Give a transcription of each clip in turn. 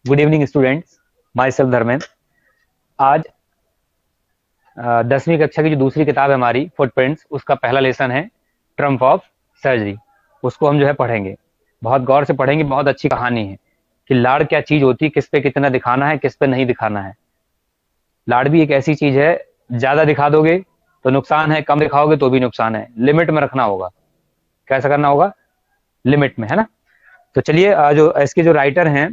Good evening students, my self Dharmendra. आज 10वीं कक्षा की जो दूसरी किताब है हमारी फुटप्रिंट्स, उसका पहला लेसन है ट्रम्प ऑफ सर्जरी। उसको हम जो है पढ़ेंगे, बहुत गौर से पढ़ेंगे। बहुत अच्छी कहानी है कि लाड़ क्या चीज होती है, किस पे कितना दिखाना है, किस पे नहीं दिखाना है। लाड़ भी एक ऐसी चीज है, ज्यादा दिखा दोगे तो नुकसान है, कम दिखाओगे तो भी नुकसान है। लिमिट में रखना होगा। कैसा करना होगा? लिमिट में, है ना। तो चलिए, जो इसके जो राइटर हैं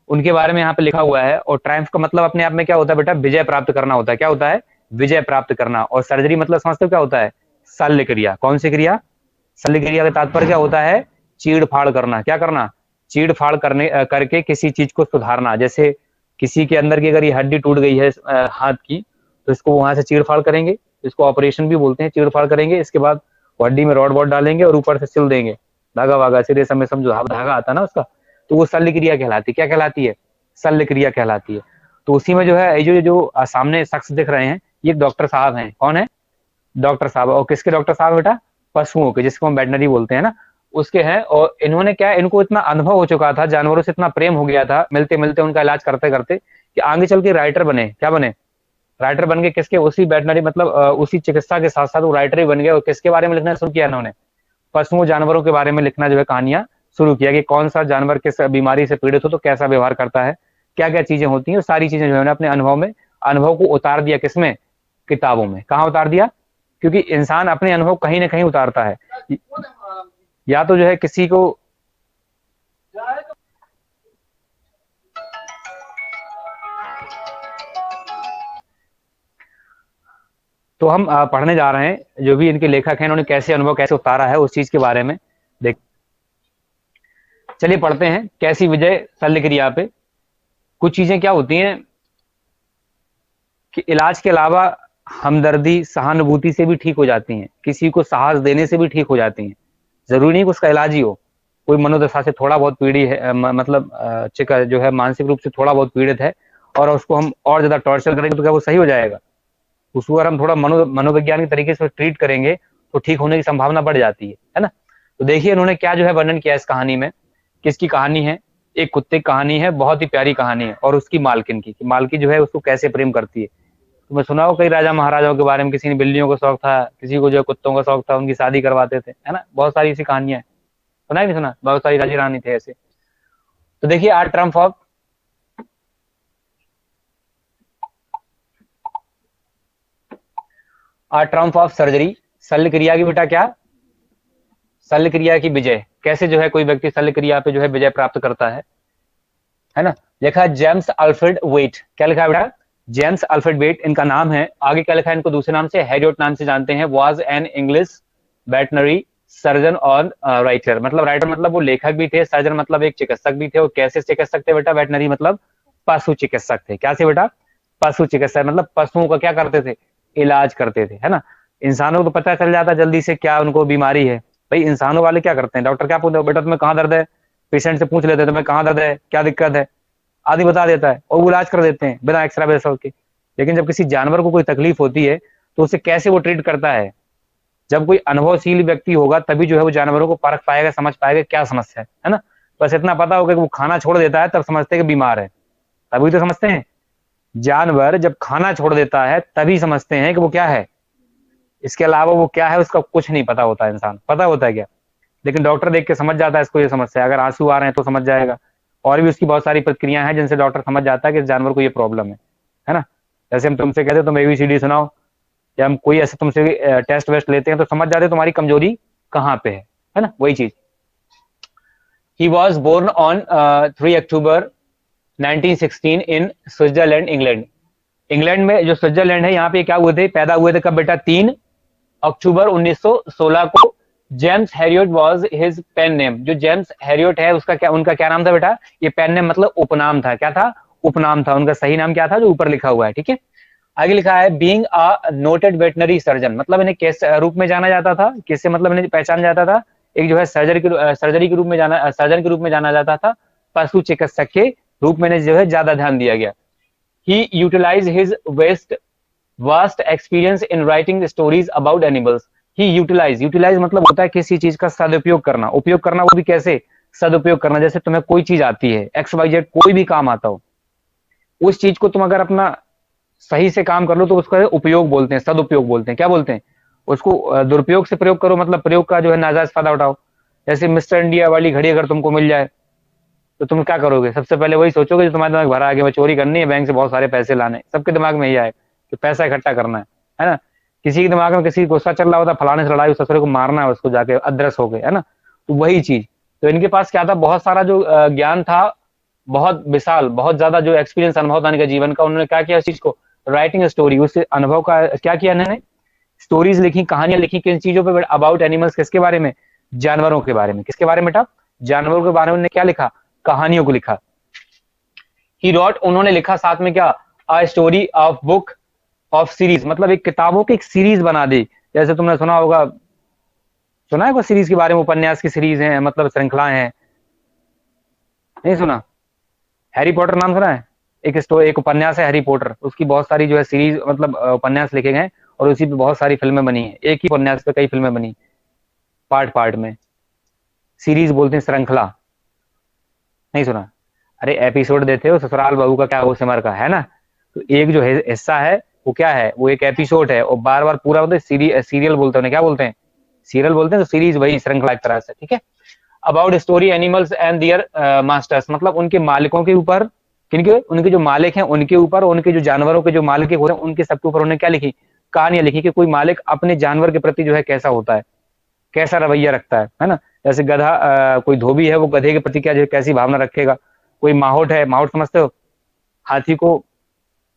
उनके बारे में यहाँ पे लिखा हुआ है। और ट्रायम्फ का मतलब अपने आप में क्या होता है बेटा? विजय प्राप्त करना होता है। क्या होता है? विजय प्राप्त करना। और सर्जरी मतलब समझते हो क्या होता है? शल्य क्रिया। कौन सी क्रिया? शल्य क्रिया का तात्पर्य क्या होता है? चीड़ फाड़ करना। क्या करना? चीड़ फाड़ करके किसी चीज को सुधारना। जैसे किसी के अंदर की अगर ये हड्डी टूट गई है हाथ की, तो इसको वहां से चीड़ फाड़ करेंगे। इसको ऑपरेशन भी बोलते हैं, चीड़ फाड़ करेंगे। इसके बाद वो हड्डी में रॉड वॉड डालेंगे और ऊपर से सिल देंगे, धागा वागा सिरे समय समझो धागा आता है ना उसका। तो वो शल्य क्रिया कहलाती है। क्या कहलाती है? शल्य क्रिया कहलाती है। तो उसी में जो है ये जो सामने शख्स दिख रहे हैं, ये डॉक्टर साहब हैं। कौन है? डॉक्टर साहब। और किसके डॉक्टर साहब बेटा? पशुओं के, जिसको हम वेटनरी बोलते हैं ना, उसके हैं। और इन्होंने क्या, इनको इतना अनुभव हो चुका था, जानवरों से इतना प्रेम हो गया था, मिलते मिलते उनका इलाज करते करते, कि आगे चल के राइटर बने। क्या बने? राइटर बन गए। किसके? उसी वेटनरी मतलब उसी चिकित्सा के साथ साथ वो राइटर ही बन गए। और किसके बारे में लिखना शुरू किया इन्होंने? पशुओं जानवरों के बारे में लिखना जो है कहानियां शुरू किया, कि कौन सा जानवर किस बीमारी से पीड़ित हो तो कैसा व्यवहार करता है, क्या क्या चीजें होती हैं। सारी चीजें जो है अपने अनुभव को उतार दिया। किसमें? किताबों में। कहाँ उतार दिया? क्योंकि इंसान अपने अनुभव कहीं ना कहीं उतारता है। या तो जो है किसी को, तो हम पढ़ने जा रहे हैं जो भी इनके लेखक हैं, इन्होंने कैसे अनुभव कैसे उतारा है उस चीज के बारे में। देख, चलिए पढ़ते हैं। कैसी विजय शल्य क्रिया पे। कुछ चीजें क्या होती हैं कि इलाज के अलावा हमदर्दी सहानुभूति से भी ठीक हो जाती हैं, किसी को साहस देने से भी ठीक हो जाती हैं। जरूरी नहीं कि उसका इलाज ही हो। कोई मनोदशा से थोड़ा बहुत पीड़ित है, मतलब जो है मानसिक रूप से थोड़ा बहुत पीड़ित है, और उसको हम और ज्यादा टॉर्चर करेंगे तो क्या वो सही हो जाएगा? उसको अगर हम थोड़ा मनोवैज्ञानिक तरीके से ट्रीट करेंगे तो ठीक होने की संभावना बढ़ जाती है ना। तो देखिए इन्होंने क्या जो है वर्णन किया इस कहानी में। किसकी कहानी है? एक कुत्ते की कहानी है, बहुत ही प्यारी कहानी है। और उसकी मालकिन की, मालकिन जो है उसको कैसे प्रेम करती है। तुम्हें सुना हो कई राजा महाराजाओं के बारे में, किसी ने बिल्लियों का शौक था, किसी को जो है कुत्तों का शौक था, उनकी शादी करवाते थे, है ना। बहुत सारी ऐसी कहानियां हैं। सुना ही नहीं सुना? बहुत सारी राजी रानी थे ऐसे। तो देखिए आर ट्रम्प ऑफ सर्जरी। शल्य क्रिया की बेटा क्या? शल्य क्रिया की विजय। कैसे जो है कोई व्यक्ति शल्य क्रिया पे जो है विजय प्राप्त करता है ना। लिखा है जेम्स अल्फ्रेड वेट। क्या लिखा है बेटा? जेम्स अल्फ्रेड वेट इनका नाम है। आगे क्या लिखा है? इनको दूसरे नाम से हैरियट नाम से जानते हैं। Was an English veterinary surgeon और राइटर। मतलब राइटर मतलब वो लेखक भी थे, सर्जन मतलब एक चिकित्सक भी थे। और कैसे चिकित्सक थे बेटा? वेटनरी मतलब पशु चिकित्सक थे। क्या थे बेटा? पशु चिकित्सक मतलब पशुओं का क्या करते थे? इलाज करते थे, है ना। इंसानों को तो पता चल जाता जल्दी से क्या उनको बीमारी है। भाई इंसानों वाले क्या करते हैं? डॉक्टर क्या पूछते हैं? बेटा तुम्हें कहाँ दर्द है? पेशेंट से पूछ लेते हैं तुम्हें कहाँ दर्द है, क्या दिक्कत है, आदि बता देता है और वो इलाज कर देते हैं बिना एक्सरा वैसा के। लेकिन जब किसी जानवर को कोई तकलीफ होती है तो उसे कैसे वो ट्रीट करता है? जब कोई अनुभवशील व्यक्ति होगा तभी जो है वो जानवरों को परख पाएगा, समझ पाएगा क्या समस्या है ना। बस इतना पता होगा कि वो खाना छोड़ देता है तब समझते हैं कि बीमार है, तभी तो समझते हैं। जानवर जब खाना छोड़ देता है तभी समझते हैं कि वो क्या है। इसके अलावा वो क्या है उसका कुछ नहीं पता होता। इंसान पता होता है क्या? लेकिन डॉक्टर देख के समझ जाता है इसको ये समस्या है। अगर आंसू आ रहे हैं तो समझ जाएगा। और भी उसकी बहुत सारी प्रक्रियाएं हैं जिनसे डॉक्टर समझ जाता है कि इस जानवर को ये प्रॉब्लम है ना। जैसे हम तुमसे कहते हैं तुम एबीसीडी सुनाओ, या हम कोई ऐसे तुमसे टेस्ट वेस्ट लेते हैं तो समझ जाते हैं तुम्हारी कमजोरी कहाँ पे है ना। वही चीज। He was born on 3 October 1916 in Switzerland, England. England में जो स्विट्जरलैंड है यहाँ पे क्या हुए थे? पैदा हुए थे कब बेटा? 3 अक्टूबर 1916 को। James Harriet was his pen name. जो जेम्स हैरियट है उसका क्या, उनका क्या नाम था बेटा? ये पेन नेम मतलब उपनाम था। क्या था? उपनाम था। उनका सही नाम क्या था? जो ऊपर लिखा हुआ है, ठीक है। आगे लिखा है being a noted veterinary surgeon. मतलब इन्हें किस रूप में जाना जाता था? किससे मतलब इन्हें पहचाना जाता था? एक जो है सर्जरी के रूप में जाना, सर्जन के रूप में जाना जाता था। पशु चिकित्सक के रूप में जो है ज्यादा ध्यान दिया गया। He utilize his waste vast experience in writing stories about animals. He utilize मतलब होता है किसी चीज का सदुपयोग करना। उपयोग करना वो भी कैसे? सदुपयोग करना। जैसे तुम्हें कोई चीज आती है, एक्स वाई जेड कोई भी काम आता हो, उस चीज को तुम अगर अपना सही से काम कर लो तो उसका उपयोग बोलते हैं, सदुपयोग बोलते हैं। क्या बोलते हैं उसको? दुरुपयोग से प्रयोग करो, मतलब प्रयोग का जो है नाजायज फायदा उठाओ। जैसे मिस्टर इंडिया वाली घड़ी अगर तुमको मिल जाए तो तुम क्या करोगे? सबसे पहले वही सोचोगे जो तुम्हारे दिमाग भरा है कि मैं चोरी करनी है, बैंक से बहुत सारे पैसे लाने। सबके दिमाग में यही आए कि पैसा इकट्ठा करना है ना? किसी के दिमाग में किसी गुस्सा चल रहा होता, फलाने से लड़ाई, ससुरे को मारना है उसको जाके अदरस हो गए, है ना? तो वही चीज। तो इनके पास क्या था, बहुत सारा जो ज्ञान था, बहुत विशाल, बहुत ज्यादा जो एक्सपीरियंस, अनुभव था इनका जीवन का। उन्होंने क्या किया उस चीज को, राइटिंग स्टोरी, उस अनुभव का क्या किया इन्होंने, स्टोरीज लिखी, कहानियां लिखी। किन चीजों पे? अबाउट एनिमल्स, किसके बारे में? जानवरों के बारे में। किसके बारे में बेटा? जानवरों के बारे में। उन्होंने क्या लिखा? कहानियों को लिखा। ही रॉट, उन्होंने लिखा साथ में क्या, a story of book of series, मतलब एक किताबों की एक सीरीज बना दी। जैसे तुमने सुना होगा, सुना है कोई सीरीज के बारे में? उपन्यास की सीरीज है, मतलब श्रृंखलाएं हैं, नहीं सुना? हैरी पॉटर नाम सुना है? एक उपन्यास है हैरी पॉटर, उसकी बहुत सारी जो है सीरीज, मतलब उपन्यास लिखे गए और उसी पे बहुत सारी फिल्में बनी है। एक ही उपन्यास पे कई फिल्में बनी, पार्ट पार्ट में। सीरीज बोलते हैं, श्रृंखला। नहीं सुना? अरे एपिसोड देते हो, ससुराल बहू का क्या वो सिमर का, है ना? तो एक जो हिस्सा है वो क्या है, वो एक एपिसोड है, और बार बार पूरा बोलते सीरियल बोलते हैं, क्या बोलते हैं? सीरियल बोलते हैं। तो सीरीज वही श्रृंखला एक तरह से, ठीक है। About story animals and their masters, मतलब उनके मालिकों के ऊपर, किनके? उनके जो मालिक हैं उनके ऊपर, उनके जो जानवरों के जो मालिक होते हैं उनके सबके ऊपर उन्होंने क्या लिखी, कहानियां लिखी कि कोई मालिक अपने जानवर के प्रति जो है कैसा होता है, कैसा रवैया रखता है ना? जैसे गधा, कोई धोबी है, वो गधे के प्रति क्या जो कैसी भावना रखेगा। कोई माहौट है, माहौट समझते हो? हाथी को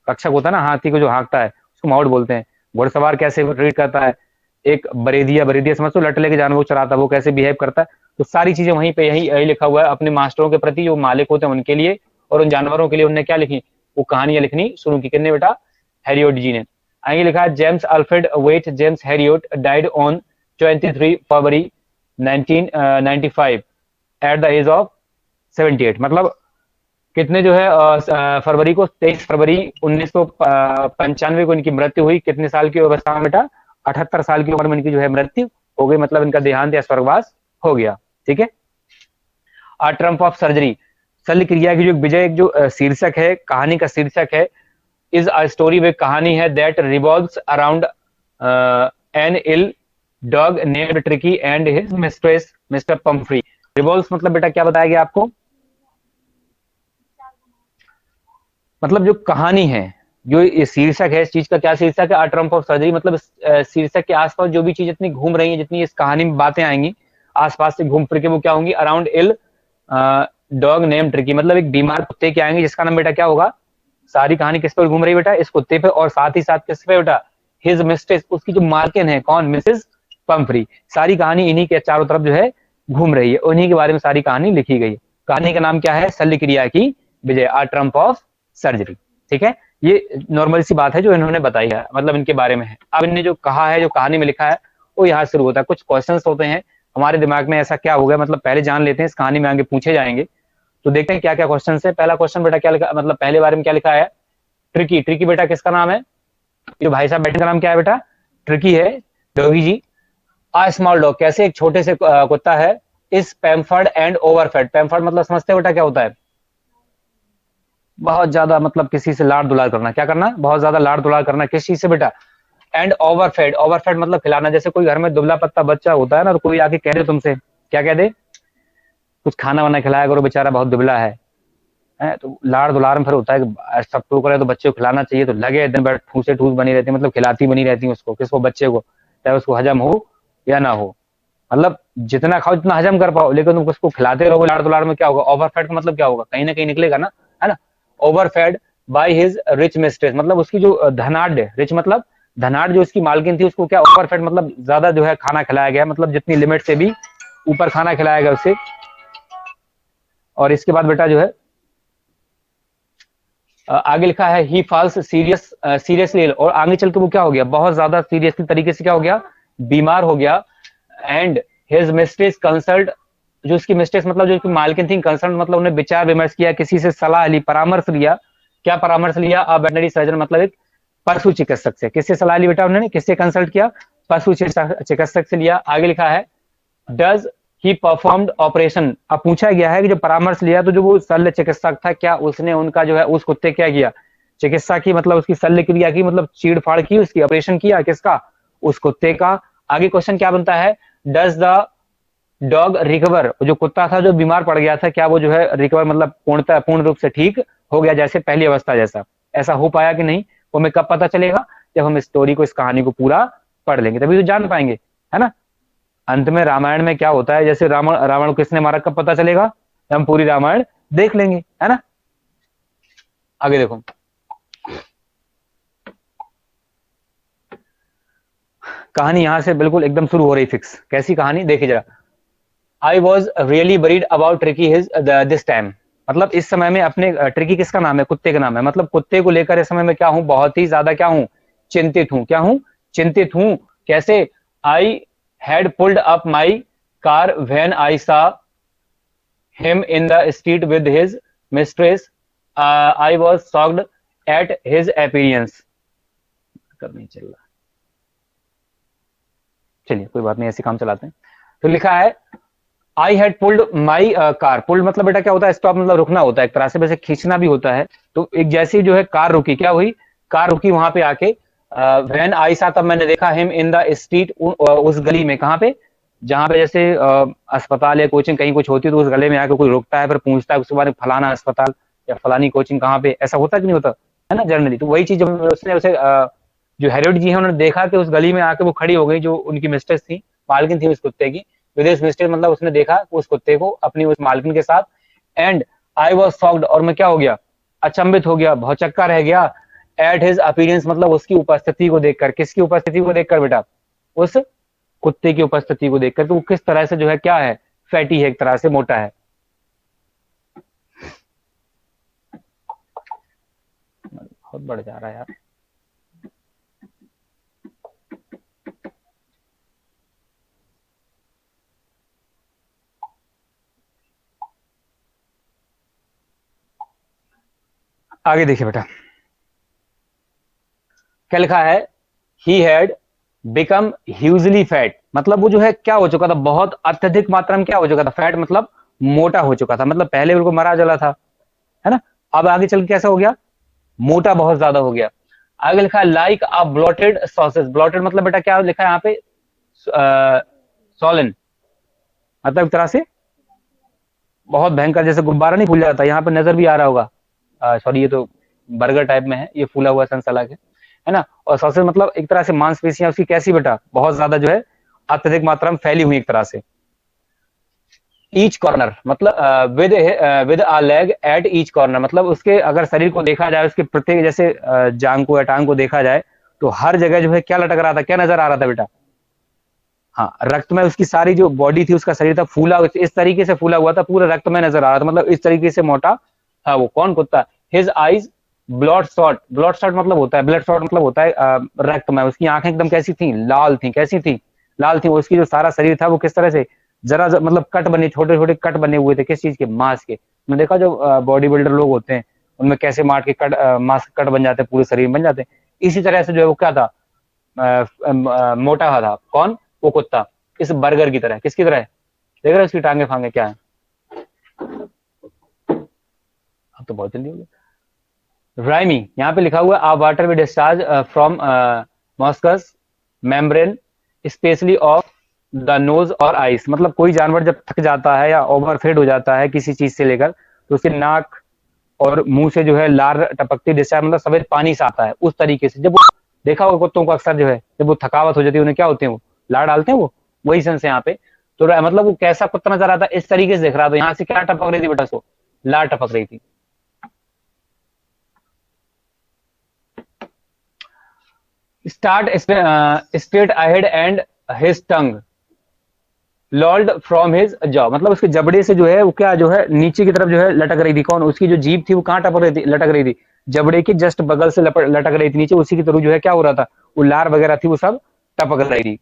रक्षक होता है ना, हाथी को जो हाँकता है उसको माहौट बोलते हैं। घुड़सवार कैसे ट्रीट करता है, एक बरेदिया, बरेदिया समझते हो, लट लेके जानवर को चराता है, वो कैसे बिहेव करता है। तो सारी चीजें वहीं पे यही यही लिखा हुआ है अपने मास्टरों के प्रति, जो मालिक होते हैं उनके लिए, और उन जानवरों के लिए उन्होंने क्या लिखी, वो कहानियां लिखनी शुरू की। किसने बेटा? हैरियोट जी ने। आगे लिखा है James Alfred Wight James Herriot died on 23 February 1995 at the age of 78, मतलब कितने जो है फरवरी को, 23 फरवरी 1995 को इनकी मृत्यु हुई। कितने साल की अवस्था में बेटा? 78 साल की उम्र में इनकी जो है मृत्यु हो गई, मतलब इनका देहांत या स्वर्गवास हो गया, ठीक है। आ ट्रम्प ऑफ सर्जरी, शल्य क्रिया की जो विजय, एक जो शीर्षक है, कहानी का शीर्षक है, इज अ स्टोरी, वे कहानी है, that revolves around an ill dog named Tricky and his mistress mister Pumphrey. Revolves मतलब बेटा क्या बताया गया आपको? मतलब जो कहानी है, जो ये शीर्षक है, इस चीज का क्या शीर्षक है? आ ट्रम्प ऑफ सर्जरी, मतलब शीर्षक के आसपास जो भी चीज इतनी घूम रही है, जितनी इस कहानी में बातें आएंगी आसपास से घूम फिर के, वो क्या होंगी? अराउंड इल डॉग नेम ट्रिकी, मतलब एक बीमार कुत्ते के आएंगे, जिसका नाम बेटा क्या होगा? सारी कहानी किस पर घूम रही है बेटा? इस कुत्ते पे, और साथ ही साथ किस पे बेटा? हिज मिस्ट्रेस, उसकी जो मालकिन है, कौन? Mrs Pomfrey. सारी कहानी इन्हीं के चारों तरफ जो है घूम रही है, उन्हीं के बारे में सारी कहानी लिखी गई है। कहानी का नाम क्या है? शल्य क्रिया की विजय, आ ट्रम्प ऑफ सर्जरी, ठीक है। ये नॉर्मल सी बात है जो इन्होंने बताई है, मतलब इनके बारे में है। अब इन्होंने जो कहा है, जो कहानी में लिखा है, वो यहाँ शुरू होता है। कुछ क्वेश्चंस होते हैं हमारे दिमाग में, ऐसा क्या हो गया, मतलब पहले जान लेते हैं, इस कहानी में आगे पूछे जाएंगे, तो देखते हैं क्या क्या क्वेश्चन है। पहला क्वेश्चन बेटा क्या लिखा, मतलब पहले बारे में क्या लिखा है? ट्रिकी। ट्रिकी बेटा किसका नाम है? जो भाई साहब बैठे का नाम क्या है बेटा? ट्रिकी है, डॉगी जी। आ स्मॉल डॉग, कैसे एक छोटे से कुत्ता है, इस पैम्फर्ड एंड ओवरफेड। पैम्फर्ड मतलब समझते हो बेटा क्या होता है? बहुत ज्यादा, मतलब किसी से लाड़ दुलार करना। क्या करना? बहुत ज्यादा लाड़ दुलार करना। किस चीज से बेटा? एंड ओवरफेड, ओवरफेड मतलब खिलाना। जैसे कोई घर में दुबला पत्ता बच्चा होता है ना, तो कोई आके कह दे तुमसे, क्या कह दे? कुछ खाना वाना खिलाया करो, बेचारा बहुत दुबला है, तो लाड़ दुलार में फिर होता है कि सब तो करे तो बच्चे को खिलाना चाहिए, तो लगे दिन भर ठूसे ठूस बनी रहती है, मतलब खिलाती बनी रहती है उसको। किसको? बच्चे को, चाहे उसको हजम हो या ना हो, मतलब जितना खाओ जितना हजम कर पाओ, लेकिन तुम उसको खिलाते रहोगे लाड़ दुलार में, क्या होगा? ओवरफेड का मतलब क्या होगा? कहीं ना कहीं निकलेगा ना, है ना? ओवरफेड बाय हिज रिच मिस्ट्रेस, मतलब उसकी जो धनाढ़, रिच मतलब धनाढ़, जो उसकी मालकिन थी, उसको क्या ओवरफेड मतलब ज्यादा जो है खाना खिलाया गया, मतलब जितनी लिमिट से भी ऊपर खाना खिलाया गया उससे। और इसके बाद बेटा जो है आगे लिखा है ही फॉल्स सीरियसली, और आगे चल के वो क्या हो गया? बहुत ज्यादा सीरियसली तरीके से क्या हो गया? बीमार हो गया। एंड हिज मिस्ट्रेस कंसल्ट, जो उसकी मिस्ट्रेस मतलब जो उसकी मालकिन थी, कंसल्ट मतलब उन्हें विचार विमर्श किया, किसी से सलाह ली, परामर्श लिया। क्या परामर्श लिया? अ वेटनरी सर्जन, मतलब एक पशु चिकित्सक से। किससे सलाह ली बेटा उन्होंने? किससे कंसल्ट किया? पशु चिकित्सक से लिया। आगे लिखा है डज ही परफॉर्म्ड ऑपरेशन। अब पूछा गया है कि जो परामर्श लिया तो जो वो शल्य चिकित्सक था, क्या उसने उनका जो है उस कुत्ते क्या किया, चिकित्सा की, मतलब उसकी शल्य क्रिया की, मतलब चीड़ फाड़ की, उसकी ऑपरेशन किया, किसका, उस कुत्ते का। आगे क्वेश्चन क्या बनता है, डज द डॉग रिकवर, जो कुत्ता था जो बीमार पड़ गया था, क्या वो जो है रिकवर, मतलब पूर्ण रूप से ठीक हो गया, जैसे पहली अवस्था जैसा, ऐसा हो पाया कि नहीं, वो हमें कब पता चलेगा, जब हम इस स्टोरी को, इस कहानी को पूरा पढ़ लेंगे, तभी तो जान पाएंगे, है ना। अंत में रामायण में क्या होता है, जैसे रावण रावण को किसने मारा कब पता चलेगा, हम पूरी रामायण देख लेंगे, है ना। आगे देखो, कहानी यहां से बिल्कुल एकदम शुरू हो रही फिक्स, कैसी कहानी देखिए जरा। I was really worried about tricky his this time, मतलब इस समय में अपने, ट्रिकी किसका नाम है, कुत्ते का नाम है, मतलब कुत्ते को लेकर इस समय में क्या हूं, बहुत ही ज्यादा क्या हूं, चिंतित हूं, क्या हूं, चिंतित हूं। कैसे, I had pulled up my car when I सा him in the street with his mistress. I was shocked at his appearance. कर नहीं चल रहा, चलिए कोई बात नहीं, ऐसे काम चलाते हैं। तो लिखा है I had pulled my car, pulled मतलब बेटा क्या होता है, स्टॉप मतलब रुकना होता है एक तरह से, वैसे खींचना भी होता है। तो एक जैसी जो है कार रुकी, क्या हुई, कार रुकी वहां पे आके, वैन आई सा, तब मैंने देखा हिम इन द स्ट्रीट, उस गली में, कहाँ पे, जहां पे जैसे अस्पताल या कोचिंग कहीं कुछ होती है तो उस गले में आके कोई रुकता है, फिर पूछता है उसके बारे में, फलाना अस्पताल या फलानी कोचिंग कहाँ पे, ऐसा होता कि नहीं होता, है ना, जनरली। तो वही चीज जब उसने उसे जो हेरोड जी है उन्होंने देखा कि उस गली में आके वो खड़ी हो गई, जो उनकी मिस्ट्रेस थी, मालकिन थी उस कुत्ते की, विदेश मिस्ट्रेस, मतलब उसने देखा उस कुत्ते को अपनी उस मालकिन के साथ। एंड आई वॉज शॉक्ड, और मैं क्या हो गया, अचंभित हो गया, भौचक्का रह गया, एट हिज अपीयरेंस, मतलब उसकी उपस्थिति को देखकर, किसकी उपस्थिति को देखकर बेटा, उस कुत्ते की उपस्थिति को देखकर, तो वो किस तरह से जो है क्या है, फैटी है, एक तरह से मोटा है। बहुत बढ़ जा रहा है यार। आगे देखिए बेटा, क्या लिखा है, he had become hugely fat, मतलब वो जो है क्या हो चुका था, बहुत अत्यधिक मात्रा में क्या हो चुका था, फैट मतलब मोटा हो चुका था, मतलब पहले बिल्कुल मरा जला था, है ना, अब आगे चल के कैसा हो गया, मोटा बहुत ज्यादा हो गया। आगे लिखा है लाइक अ ब्लॉटेड सॉसेज, ब्लॉटेड मतलब बेटा क्या लिखा है यहाँ पे, सॉलन, मतलब एक तरह से बहुत भयंकर, जैसे गुब्बारा नहीं फूल जाता, यहाँ पे नजर भी आ रहा होगा, सॉरी ये तो बर्गर टाइप में है, ये फूला हुआ सनसलाद है ना। और सॉसेज मतलब एक तरह से मांसपेशियां उसकी कैसी बेटा, बहुत ज्यादा जो है अत्यधिक मात्रा में फैली हुई एक तरह से। ईच कॉर्नर मतलब with a leg at each corner, मतलब उसके अगर शरीर को देखा जाए, उसके प्रत्येक जैसे जांग को या टांग को देखा जाए, तो हर जगह जो है क्या लटक रहा था, क्या नजर आ रहा था बेटा, हाँ रक्त में, उसकी सारी जो बॉडी थी, उसका शरीर था फूला, इस तरीके से फूला हुआ था, पूरा रक्त में नजर आ रहा था, मतलब इस तरीके से मोटा था वो, कौन कुत्ता, his eyes blood shot, blood shot मतलब होता है, ब्लड शॉट मतलब होता है रक्त में, उसकी आंखें एकदम कैसी थी, लाल थी, कैसी थी, लाल थी, उसकी जो सारा शरीर था वो किस तरह से, मतलब कट बने, छोटे छोटे कट बने हुए थे, किस चीज के, मांस के। मैंने देखा जो बॉडी बिल्डर लोग होते हैं उनमें कैसे मार के कट, मांस कट बन जाते हैं, पूरे शरीर में बन जाते हैं, इसी तरह से जो है वो क्या था, मोटा था, कौन, वो कुत्ता, इस बर्गर की तरह, किसकी तरह, देख रहे हो उसकी टांगे फांगे क्या है। अब तो बहुत जल्दी हो गया। राइमी, यहाँ पे लिखा हुआ है water will discharge from मॉस्कस membrane specially of the nose और आइस, मतलब कोई जानवर जब थक जाता है या ओवरफेड हो जाता है किसी चीज से लेकर, तो उसके नाक और मुंह से जो है लार टपकती, डिस्चार्ज मतलब सफेद पानी से आता है, उस तरीके से जब वो, देखा होगा कुत्तों को अक्सर जो है जब वो थकावट हो जाती है उन्हें क्या होते हैं, वो लार डालते हैं, वो वही सेंस है यहाँ पे। तो मतलब वो कैसा कुत्ता नजर आता है, इस तरीके से देख रहा था, यहाँ से क्या टपक रही थी बेटा, सो लार टपक रही थी। Start straight ahead and his tongue लॉल्ड from his jaw, मतलब उसके जबड़े से जो है वो क्या जो है नीचे की तरफ जो है लटक रही थी, कौन, उसकी जो जीभ थी वो कहाँ टपक रही थी, लटक रही थी, जबड़े के जस्ट बगल से लटक रही थी नीचे, उसी की तरह जो है क्या हो रहा था, वो लार वगैरह थी वो सब टपक रही थी।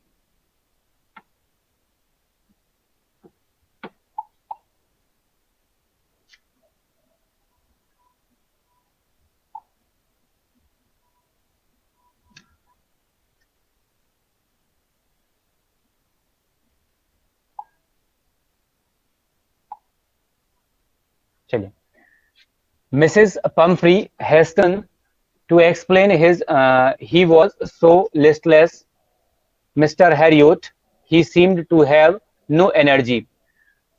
चलिए, Mrs Pumphrey hasten to explain his he was so listless Mr Herriot he seemed to have no energy.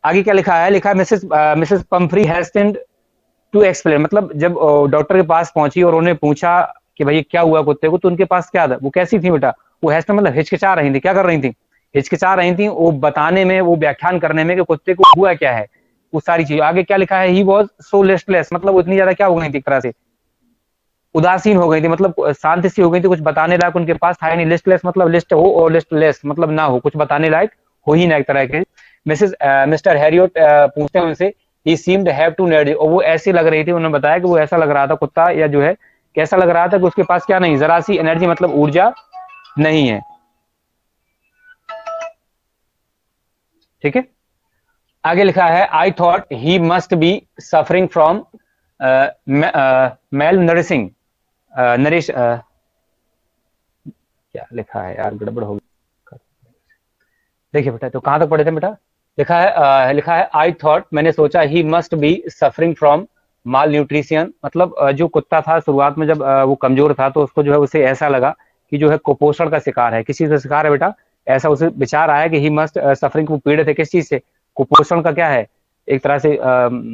आगे क्या लिखा है? लिखा है Mrs Pumphrey hasten to explain, मतलब जब डॉक्टर के पास पहुंची और उन्हें पूछा कि भाई क्या हुआ कुत्ते को, तो उनके पास क्या था, वो कैसी थी बेटा, वो हेस्टन मतलब हिचकिचा रही थी। क्या कर रही थी? हिचकिचा रही थी वो बताने में, वो व्याख्यान करने में कि कुत्ते को हुआ क्या है, वो सारी चीज। आगे क्या लिखा है? ही वॉज सो लिस्टलेस, मतलब वो इतनी ज्यादा क्या हो गई थी, एक तरह से उदासीन हो गई थी, मतलब शांति सी हो गई थी, कुछ बताने लायक उनके पास था ही नहीं। लिस्टलेस मतलब लिस्ट हो, और लिस्टलेस मतलब ना हो, कुछ बताने लायक हो ही ना एक तरह के। मिस्टर हैरियोट पूछते हैं उनसे, ही सीम्ड हैव टू एनर्जी, और वो ऐसी लग रही थी, उन्होंने बताया कि वो ऐसा लग रहा था कुत्ता, या जो है कैसा लग रहा था कि उसके पास क्या नहीं, जरा सी एनर्जी मतलब ऊर्जा नहीं है। ठीक है, आगे लिखा है, I thought he must be suffering from malnourishing nourish क्या लिखा है यार, गड़बड़ हो गई। देखिए बेटा, तो कहां तक पढ़े थे बेटा? लिखा है आई थॉट, मैंने सोचा, ही must be suffering from mall nutrition, मतलब जो कुत्ता था शुरुआत में जब वो कमजोर था, तो उसको जो है उसे ऐसा लगा कि जो है कुपोषण का शिकार है। किसी से शिकार है बेटा? ऐसा उसे विचार आया कि ही मस्ट सफरिंग, वो पीड़ित है किस चीज से? कुपोषण का क्या है, एक तरह से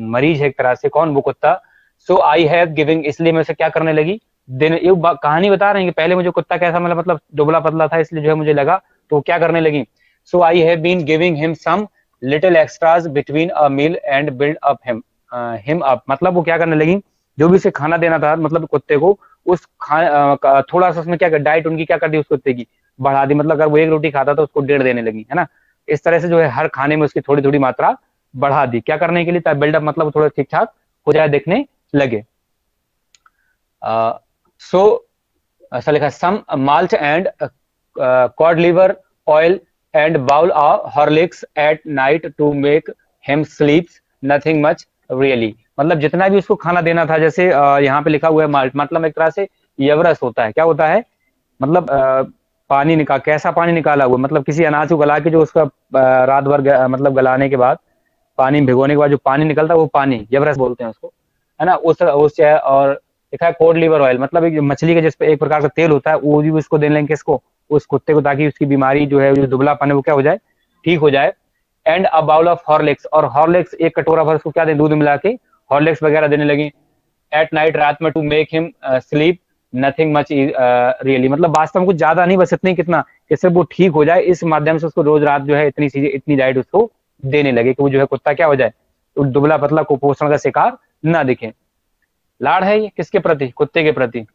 मरीज है एक तरह से। कौन? वो कुत्ता। सो आई हैव गिविंग, इसलिए मैं उसे क्या करने लगी, दिन ये कहानी बता रहे हैं कि पहले मुझे कुत्ता कैसा मतलब दुबला पतला था, इसलिए जो है मुझे लगा, तो क्या करने लगी, so I have been giving him some little extras between a meal and build up him up, मतलब वो क्या करने लगी, जो भी उसे खाना देना था मतलब कुत्ते को, उस थोड़ा सा उसमें क्या कर, डाइट उनकी क्या कर दी उस कुत्ते की, बढ़ा दी। मतलब अगर वो एक रोटी खाता था उसको डेढ़ देने लगी, है ना। इस तरह से जो है हर खाने में उसकी थोड़ी थोड़ी मात्रा बढ़ा दी, क्या करने के लिए, ताकि बिल्डअप मतलब थोड़ा ठीक ठाक हो जाए, देखने लगे। सो ऐसा लिखा, some malt and cod liver oil and bowl of Horlicks at night to make him sleeps nothing much really, मतलब जितना भी उसको खाना देना था, जैसे यहाँ पे लिखा हुआ है माल्ट, मतलब एक तरह से यवरस होता है। क्या होता है? मतलब पानी निकाल, कैसा पानी निकाला हुआ, मतलब किसी अनाज को गला के जो उसका रात भर मतलब गलाने के बाद, पानी भिगोने के बाद जो पानी निकलता है, वो पानी यवरस बोलते हैं उसको, है ना। उस और लिखा है कोड लिवर ऑयल, मतलब एक मछली का जिस पे एक प्रकार का तेल होता है, वो भी उसको देने लेंगे किसको, उस कुत्ते को, ताकि उसकी बीमारी जो है, जो दुबलापन है, वो क्या हो जाए, ठीक हो जाए। And a bowl of Horlicks, और हॉर्लिक्स एक कटोरा भर उसको क्या दें, दूध मिला के हॉर्लिक्स वगैरह देने लगी। एट नाइट, रात में, to make him sleep nothing much really, मतलब वास्तव में कुछ ज्यादा नहीं, बस इतनी कितना कि सिर्फ वो ठीक हो जाए, इस माध्यम से उसको रोज रात जो है इतनी चीजें, इतनी डाइट उसको देने लगे कि वो जो है कुत्ता क्या हो जाए, तो दुबला पतला कुपोषण का शिकार ना दिखे। लाड़ है ये किसके प्रति? कुत्ते के प्रति।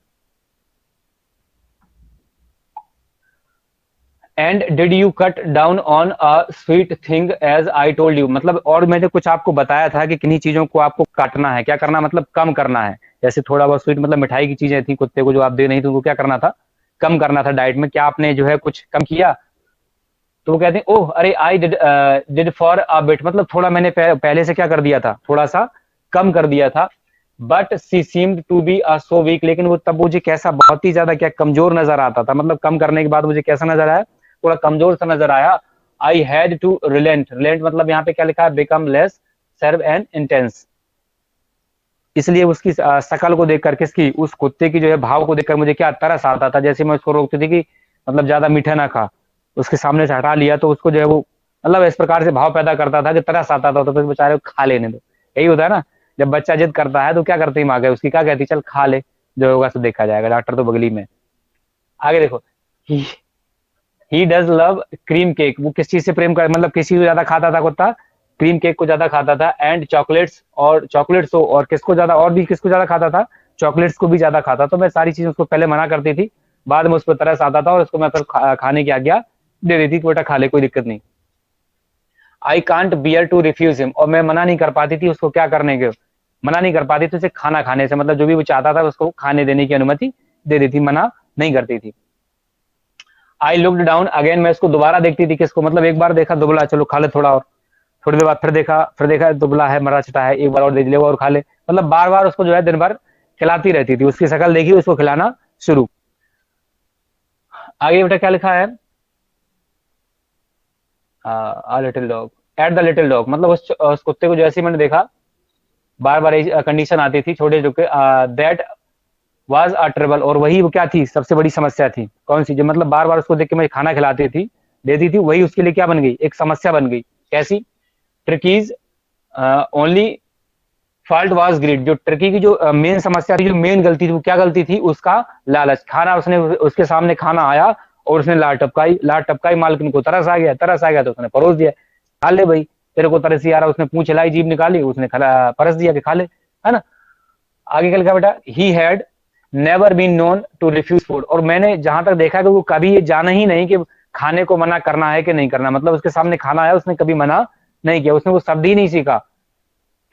And did you cut down on a sweet thing as I told you, मतलब और मैंने कुछ आपको बताया था कि किन्हीं चीजों को आपको काटना है, क्या करना मतलब कम करना है। जैसे थोड़ा बहुत स्वीट मतलब मिठाई की चीजें थी कुत्ते को जो आप दे नहीं थे, उनको क्या करना था, कम करना था डाइट में। क्या आपने जो है कुछ कम किया? तो वो कहते हैं, ओह अरे I did for a bit, मतलब थोड़ा मैंने पहले से क्या कर दिया था, थोड़ा सा कम कर दिया था। But she seemed to be a so weak, लेकिन वो तब मुझे कैसा, बहुत ही ज्यादा क्या कमजोर नजर आता था, मतलब कम करने के बाद मुझे कैसा नजर आया, थोड़ा कमजोर सा नजर आया। I had to relent, relent मतलब यहाँ पे क्या लिखा है, become less severe and intense, इसलिए उसकी शकल को देखकर, किसकी, उस कुत्ते की जो है भाव को देखकर मुझे क्या तरस आता था। जैसे मैं उसको रोकती थी कि मतलब ज्यादा मीठा ना खा, उसके सामने से हटा लिया तो उसको जो है वो मतलब इस प्रकार से भाव पैदा करता था कि तरस आता था, तो फिर बेचारे को खा लेने दो। यही होता है ना, जब बच्चा जिद करता है तो क्या करती माँ, उसकी क्या कहती, चल खा ले, जो होगा सो देखा जाएगा, डॉक्टर तो बगली में। आगे देखो, he does love cream cake, वो किस चीज से प्रेम कर, मतलब किसी को ज्यादा खाता था कुत्ता, क्रीम केक को ज्यादा खाता था। एंड चॉकलेट्स, और चॉकलेट्स हो, और किसको ज्यादा, और भी किसको ज्यादा खाता था, चॉकलेट्स को भी ज्यादा खाता। तो मैं सारी चीजें उसको पहले मना करती थी, बाद में उस पर तरस आता था और उसको मैं फिर खाने की आज्ञा दे देती कि बेटा खा ले, कोई दिक्कत नहीं। I can't bear to refuse him, और मैं मना नहीं कर पाती थी उसको क्या करने के, मना नहीं कर पाती थी उसे खाना खाने से, मतलब जो भी वो चाहता था उसको खाने देने की अनुमति दे देती, मना नहीं करती थी। आई लुक्ड डाउन अगेन, मैं इसको दोबारा देखती थी, किसको, मतलब एक बार देखा दुबला, चलो खा ले थोड़ा और, थोड़ी देर बाद फिर देखा दुबला है, मरा चटा है, एक बार और दे ले और खा ले, मतलब बार बार उसको जो है दिन भर खिलाती रहती थी, उसकी शक्ल देखी उसको खिलाना शुरू। आगे बेटा क्या लिखा है, little dog, at the little dog, मतलब उस कुत्ते को जैसे ही मैंने देखा, बार बार कंडीशन आती थी छोटे छोटे, दैट वाज अ ट्रबल, और वही वो क्या थी, सबसे बड़ी समस्या थी। कौन सी? जो मतलब बार बार उसको देख के मैं खाना खिलाती थी, देती थी, वही उसके लिए क्या बन गई, एक समस्या बन गई। कैसी? Tricky's only fault was greed, जो टर्की की जो मेन समस्या थी, जो मेन गलती थी, वो क्या गलती थी? उसका लालच। खाना उसने, उसके सामने खाना आया और उसने लार टपकाई, मालकिन को तरस आ गया तो उसने परोस दिया, खा ले भाई, तेरे को तरस ही आ रहा, उसने पूंछ लाई, जीभ निकाली, उसने परस दिया कि खा ले, है ना। आगे कल क्या बेटा, he had never been known to refuse food, और मैंने जहां तक देखा कि वो कभी ये जाना ही नहीं कि खाने को मना करना है कि नहीं करना, मतलब उसके सामने खाना आया, उसने कभी मना नहीं किया, उसने वो शब्द ही नहीं सीखा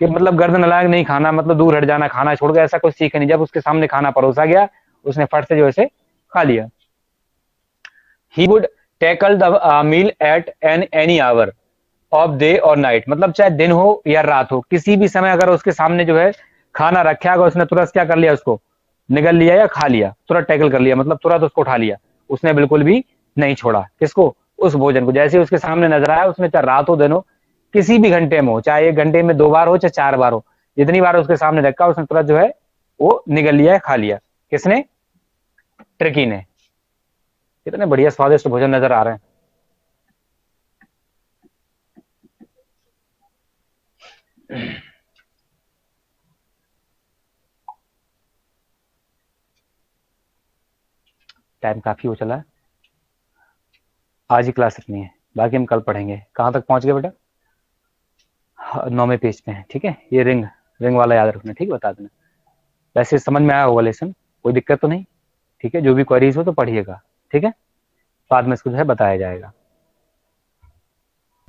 कि मतलब गर्दन हिला के नहीं खाना, मतलब दूर हट जाना, खाना छोड़ के, ऐसा कुछ सीखा नहीं। जब उसके सामने खाना परोसा गया, उसने फट से जो है खा लिया। He would tackle the meal at an any hour of day और नाइट, मतलब चाहे दिन हो या रात हो, किसी भी समय अगर उसके सामने जो है खाना रखा है, उसने तुरंत क्या कर लिया, उसको निगल लिया या खा लिया, तुरंत टैकल कर लिया, मतलब तुरंत उसको उठा लिया, उसने बिल्कुल भी नहीं छोड़ा। किसको? उस भोजन को। जैसे उसके सामने नजर आया, उसने चाहे रात हो दिन हो, किसी भी घंटे में हो, चाहे 1 घंटे में 2 बार हो, चाहे 4 बार हो, जितनी बार उसके सामने रखा, उसने तुरंत जो है वो निगल लिया, खा लिया। किसने? ट्रिकी ने। कितने बढ़िया स्वादिष्ट भोजन नजर आ रहे हैं। टाइम काफी हो चला है, आज ही क्लास इतनी है, बाकी हम कल पढ़ेंगे। कहाँ तक पहुंच गए बेटा? 9वें पेज पे है, ठीक है। ये रिंग रिंग वाला याद रखना, ठीक है, बता देना। वैसे समझ में आया होगा लेसन, कोई दिक्कत तो नहीं? ठीक है, जो भी क्वेरीज हो तो पढ़िएगा, ठीक है, बाद में इसको जो है बताया जाएगा।